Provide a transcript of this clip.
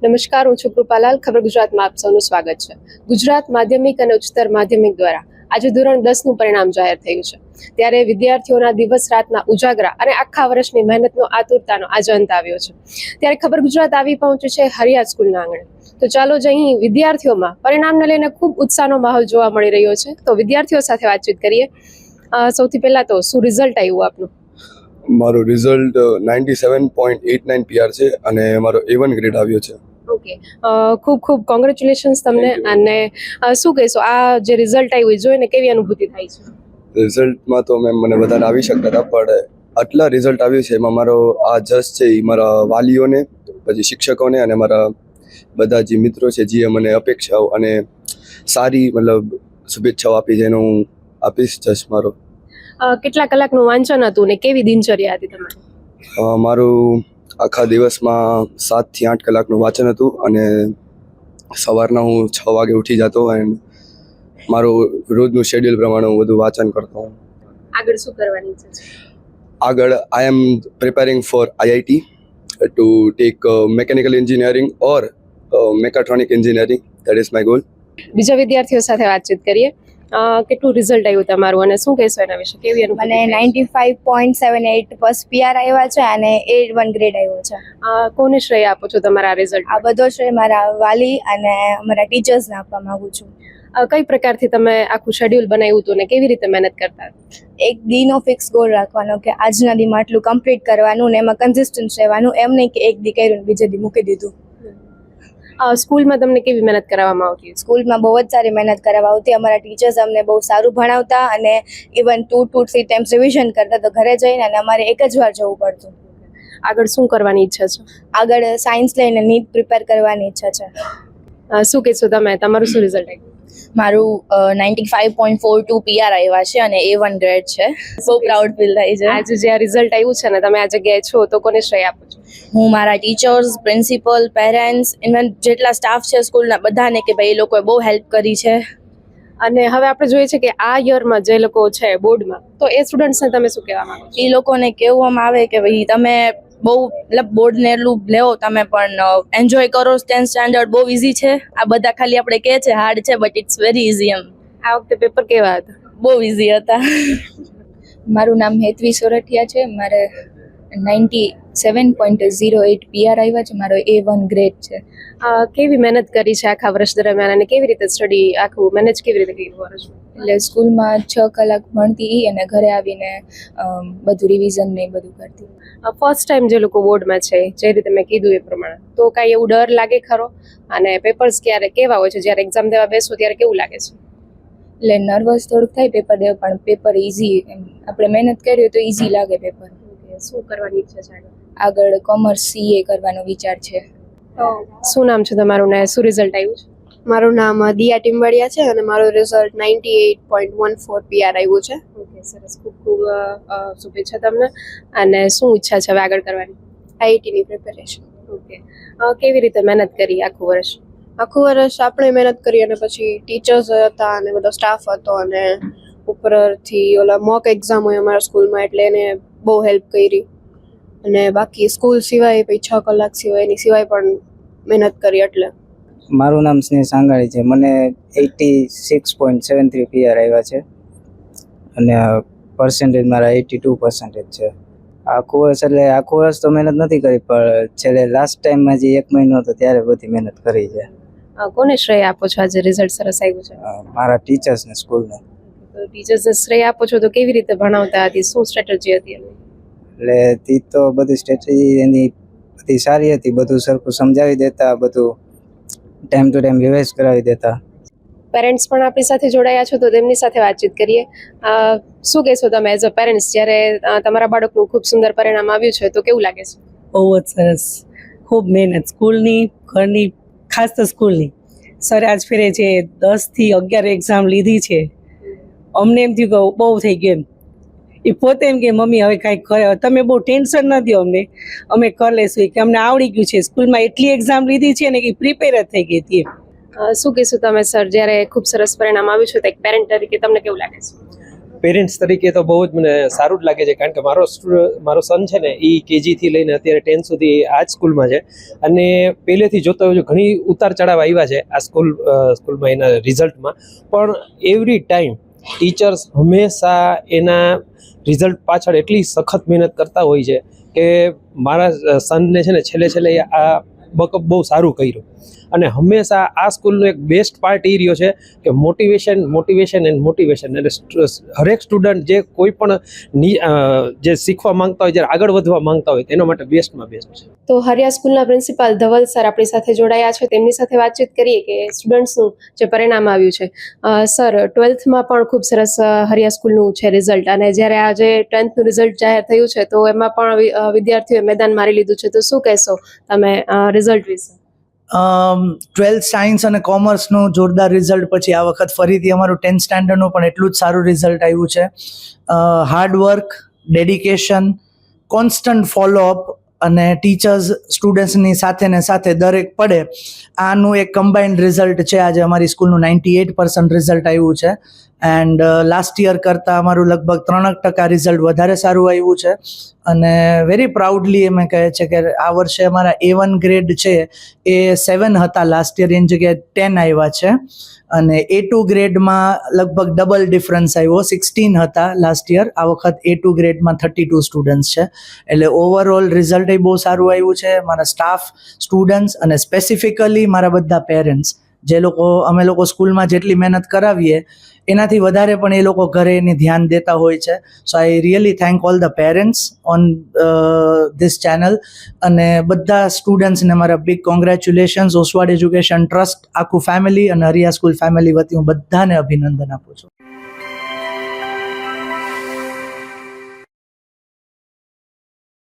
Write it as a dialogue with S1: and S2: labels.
S1: નમસ્કાર, હું છું કૃપાલાલ. ખબર ગુજરાતમાં આપ સૌનું સ્વાગત છે. ગુજરાત માધ્યમિક અને ઉચ્ચતર માધ્યમિક દ્વારા આજે ધોરણ 10નું પરિણામ જાહેર થયું છે. ત્યારે વિદ્યાર્થીઓના દિવસ રાતના ઉજાગરા અને આખા વર્ષની મહેનતનો આતુરતાનો આજે અંત આવ્યો છે. ત્યારે ખબર ગુજરાત આવી પહોંચ્યું છે હરિયા સ્કૂલના આંગણે. તો ચાલો જ અહીં વિદ્યાર્થીઓમાં પરિણામને લઈને ખૂબ ઉત્સાહનો માહોલ જોવા મળી રહ્યો છે. તો વિદ્યાર્થીઓ સાથે વાતચીત કરીએ. સૌથી પહેલા તો શું રિઝલ્ટ આવ્યું આપનું?
S2: મારું રિઝલ્ટ 97.89 PR છે અને મારો A1 ગ્રેડ આવ્યો છે.
S1: ઓકે, ખૂબ ખૂબ કોંગ્રેચ્યુલેશન્સ તમને. અને શું કહેશો, આ જે રિઝલ્ટ આવ્યું એ જોઈને કેવી અનુભૂતિ થાય છે?
S2: રિઝલ્ટમાં તો મને વધારે આવી શકતા હતા, પણ આટલા રિઝલ્ટ આવ્યું છે એમાં મારો આ જસ છે એ મારા વાલીઓને, પછી શિક્ષકોને અને મારા બધા જે મિત્રો છે જે મને અપેક્ષાઓ અને સારી શુભેચ્છાઓ આપી છે એનો હું આપીશ જસ મારો.
S1: કેટલા કલાકનું વાંચન હતું ને કેવી દિનચર્યા હતી તમારી?
S2: મારું આખા દિવસમાં 7 થી 8 કલાકનું વાંચન હતું અને સવારના હું 6 વાગે ઉઠી જતો એન્ડ મારું રોજનું શેડ્યુલ પ્રમાણે હું બધું વાંચન કરતો.
S1: આગળ શું કરવાની ઈચ્છા છે?
S2: આગળ I am preparing for IIT to take mechanical engineering or mechatronic engineering. That is my goal.
S1: બીજા વિદ્યાર્થીઓ સાથે વાતચીત કરીએ. કેટલું રિઝલ્ટ આવ્યું તમારું અને શું કહેશો એના વિશે? કેવી
S3: મને 95.78 PR આવ્યા છે અને A1 ગ્રેડ આવ્યો છે.
S1: કોને શ્રેય આપો છો તમારા રિઝલ્ટ?
S3: આ બધો શ્રેય મારા વાલી અને અમારા ટીચર્સને આપવા માંગુ છું.
S1: કઈ પ્રકારથી તમે આખું શેડ્યુલ બનાવ્યું હતું ને કેવી રીતે મહેનત કરતા?
S3: એક દીનો ફિક્સ ગોલ રાખવાનો કે આજના દીમાં આટલું કમ્પ્લીટ કરવાનું ને એમાં કન્સિસ્ટન્ટ રહેવાનું, એમ નહીં કે એક દી કર્યું બીજે દી મૂકી દીધું.
S1: સ્કૂલમાં તમને કેવી મહેનત કરાવવામાં આવતી?
S3: સ્કૂલમાં બહુ જ સારી મહેનત કરાવવા આવતી. અમારા ટીચર્સ અમને બહુ સારું ભણાવતા અને ઇવન 2 to 3 ટાઈમ્સ રિવિઝન કરતા. તો ઘરે જઈને અને અમારે એક જ વાર જવું પડતું.
S1: આગળ શું કરવાની ઈચ્છા છે?
S3: આગળ સાયન્સ લઈને નીટ પ્રિપેર કરવાની ઈચ્છા છે.
S1: શું કહેશો તમે? તમારું શું રિઝલ્ટ આવ્યું?
S4: મારું 95.42 PR આવ્યા છે અને A1 ગ્રેડ છે. બહુ પ્રાઉડ ફીલ થાય છે.
S1: આજે જે આ રિઝલ્ટ આવ્યું છે ને, તમે આ જગ્યાએ છો તો કોને શ્રેય આપો છો?
S4: હું મારા ટીચર્સ, પ્રિન્સિપલ, પેરેન્ટ્સ, ઇવન જેટલા સ્ટાફ છે સ્કૂલના બધાને, કે ભાઈ એ લોકોએ બહુ હેલ્પ કરી છે.
S1: અને હવે આપણે જોઈએ છે કે આ યરમાં જે લોકો છે બોર્ડમાં, તો એ સ્ટુડન્ટ્સને તમે શું કહેવા માંગો છો?
S4: એ લોકોને કહેવામાં આવે કે ભાઈ તમે બહુ બોર્ડને એટલું લેવો, તમે પણ એન્જોય કરો. 10th સ્ટાન્ડર્ડ બહુ ઇઝી છે. આ બધા ખાલી આપણે કહે છે હાર્ડ છે, બટ ઇટ્સ વેરી ઇઝી. એમ
S1: આ વખતે પેપર કેવા હતા?
S4: બહુ ઇઝી હતા.
S5: મારું નામ હેતવી સોરઠિયા છે. મારે 97.08 PR આવ્યા છે. મારો A1 ગ્રેડ છે.
S1: કેવી મહેનત કરી છે આખા વર્ષ દરમિયાન અને કેવી રીતે સ્ટડી આખું મેનેજ કેવી રીતે કર્યું વર્ષ?
S5: એટલે સ્કૂલમાં 6 કલાક ભણતી અને ઘરે આવીને બધું રિવિઝન ને બધું કરતી.
S1: ફર્સ્ટ ટાઈમ જે લોકો બોર્ડમાં છે, જે રીતે મેં કીધું એ પ્રમાણે, તો કાંઈ એવું ડર લાગે ખરો? અને પેપર્સ કેવા હોય છે? જ્યારે એક્ઝામ દેવા બેસો ત્યારે કેવું લાગે છે?
S5: એટલે નર્વસ થોડુંક થાય પેપર દેવા, પણ પેપર ઇઝી. આપણે મહેનત કરીએ તો ઇઝી લાગે પેપર.
S1: શું કરવાની ઈચ્છા છે
S5: આગળ કોમર્સ CA કરવાનો વિચાર છે.
S1: શું નામ છે તમારું ને શું રિઝલ્ટ આવ્યું છે?
S6: મારું નામ દિયા ટીમ્બડિયા છે અને મારું રિઝલ્ટ 98.14 PR આવ્યું છે.
S1: ઓકે, સરસ. ખૂબ ખૂબ શુભેચ્છા તમને. અને શું ઈચ્છા છે હવે આગળ કરવાની?
S6: IIT ની પ્રિપેરેશન.
S1: ઓકે, કેવી રીતે મહેનત કરી આખું વર્ષ?
S6: આખું વર્ષ આપણે મહેનત કરી અને પછી ટીચર્સ હતા અને બધો સ્ટાફ હતો અને ઉપરથી મોક એક્ઝામ હોય અમારા સ્કૂલમાં, એટલે એને બહુ હેલ્પ કરી. અને બાકી સ્કૂલ સિવાય પછી 6 કલાક સિવાય એની સિવાય પણ મહેનત કરી. એટલે
S7: મારું નામ સ્નેહ સાંગાણી છે. મને 86.73 PR આવ્યા છે અને પર્સન્ટેજ મારા 82% છે. આખું વર્ષ તો મહેનત નથી કરી, પણ છેલ્લે લાસ્ટ ટાઈમમાં જે 1 મહિનો હતો ત્યારે બધી મહેનત કરી છે.
S1: કોને શ્રેય આપો છો આજે રિઝલ્ટ સરસ આવ્યું છે?
S7: મારા ટીચર્સને, સ્કૂલને.
S1: ટીચર્સને શ્રેય આપો છો તો કેવી રીતે ભણાવતા હતી? શું સ્ટ્રેટેજી હતી એની?
S7: એટલે તે તો બધી સ્ટ્રેટેજી એની બધી સારી હતી. બધું સરખું સમજાવી દેતા, બધું ટાઈમ ટુ ટાઈમ રિવાઇઝ કરાવી દેતા.
S1: પેરેન્ટ્સ પણ આપણી સાથે જોડાયા છો તો તેમની સાથે વાતચીત કરીએ. શું કહેશો તમે એઝ અ પેરેન્ટ્સ, જ્યારે તમારા બાળકનું ખૂબ સુંદર પરિણામ આવ્યું છે તો કેવું લાગે છે?
S8: બહુ જ સરસ. ખૂબ મહેનત સ્કૂલની, ઘરની, ખાસ તો સ્કૂલની. સર આજ ફેરે જે 10 થી 11 એક્ઝામ લીધી છે, અમને એમ થયું કે બહુ થઈ ગયું. એ પોતે એમ કે મમ્મી હવે કાંઈક કરે, તમે બહુ ટેન્શન ન દો અમને, અમે કરી લઈશું, કે અમને આવડી ગયું છે. સ્કૂલમાં એટલી એક્ઝામ લીધી છે ને કે પ્રિપેર જ થઈ ગઈ હતી.
S1: શું કહેશું તમે સર, જ્યારે ખૂબ સરસ પરિણામ આવ્યું છે તો એક પેરેન્ટ તરીકે તમને કેવું લાગે છે?
S9: પેરેન્ટ્સ તરીકે તો બહુ જ મને સારું જ લાગે છે, કારણ કે મારો સન છે ને એ કેજીથી લઈને અત્યારે 10 સુધી આ જ સ્કૂલમાં છે, અને પહેલેથી જોતો હોય ઘણી ઉતાર ચઢાવ આવ્યા છે આ સ્કૂલમાં એના રિઝલ્ટમાં, પણ એવરી ટાઈમ ટીચર્સ હંમેશા એના રિઝલ્ટ પાછળ એટલી સખત મહેનત કરતા હોય છે કે મારા સનને છે ને છેલ્લે આ બકઅપ બહુ સારું કર્યું. અને હંમેશા આ સ્કૂલનો એક બેસ્ટ પાર્ટ એ રહ્યો છે કે મોટિવેશન અને હરેક સ્ટુડન્ટ જે કોઈ પણ જે શીખવા માંગતા હોય, જ્યારે આગળ વધવા માંગતા હોય એના માટે બેસ્ટમાં બેસ્ટ છે.
S1: તો હરિયા સ્કૂલના પ્રિન્સિપાલ ધવલ સર આપણી સાથે જોડાયા છે, તેમની સાથે વાતચીત કરીએ કે સ્ટુડન્ટ્સનું જે પરિણામ આવ્યું છે. સર, 12થમાં પણ ખૂબ સરસ હરિયા સ્કૂલનું છે રિઝલ્ટ, અને જ્યારે આજે 10થનું રિઝલ્ટ જાહેર થયું છે તો એમાં પણ વિદ્યાર્થીઓએ મેદાન મારી લીધું છે, તો શું કહેશો તમે રિઝલ્ટ વિશે?
S10: 12th સાયન્સ અને કોમર્સનું જોરદાર રિઝલ્ટ પછી આ વખત ફરીથી અમારું 10th સ્ટેન્ડર્ડનું પણ એટલું જ સારું રિઝલ્ટ આવ્યું છે. હાર્ડવર્ક, ડેડિકેશન, કોન્સ્ટન્ટ ફોલોઅપ અને ટીચર્સ સ્ટુડન્ટ્સની સાથે દરેક પડે, આનું એક કમ્બાઇન્ડ રિઝલ્ટ છે આજે અમારી સ્કૂલનું 98% રિઝલ્ટ આવ્યું છે. એન્ડ લાસ્ટ યર કરતાં અમારું લગભગ 3% રિઝલ્ટ વધારે સારું આવ્યું છે. અને વેરી પ્રાઉડલી અમે કહે છે કે આ વર્ષે અમારા A1 ગ્રેડ છે એ 7 હતા લાસ્ટ યર, એની જગ્યાએ 10 આવ્યા છે. અને A2 ગ્રેડમાં લગભગ ડબલ ડિફરન્સ આવ્યો, 16 હતા લાસ્ટ યર, આ વખત A2 ગ્રેડમાં 32 સ્ટુડન્ટ્સ છે. એટલે ઓવરઓલ રિઝલ્ટ બહુ સારું આવ્યું છે. મારા સ્ટાફ, સ્ટુડન્ટ્સ અને સ્પેસિફિકલી મારા બધા પેરેન્ટ્સ, અમે લોકો સ્કૂલમાં જેટલી મહેનત કરાવીએ એનાથી વધારે પણ એ લોકો ઘરે એની ધ્યાન દેતા હોય છે. So I really thank all the parents on this channel, અને બધા સ્ટુડન્ટ્સને મારા big congratulations. Oswad education trust, આખું ફેમિલી અને હરિયા સ્કૂલ ફેમિલી વતી હું બધાને અભિનંદન આપું છું.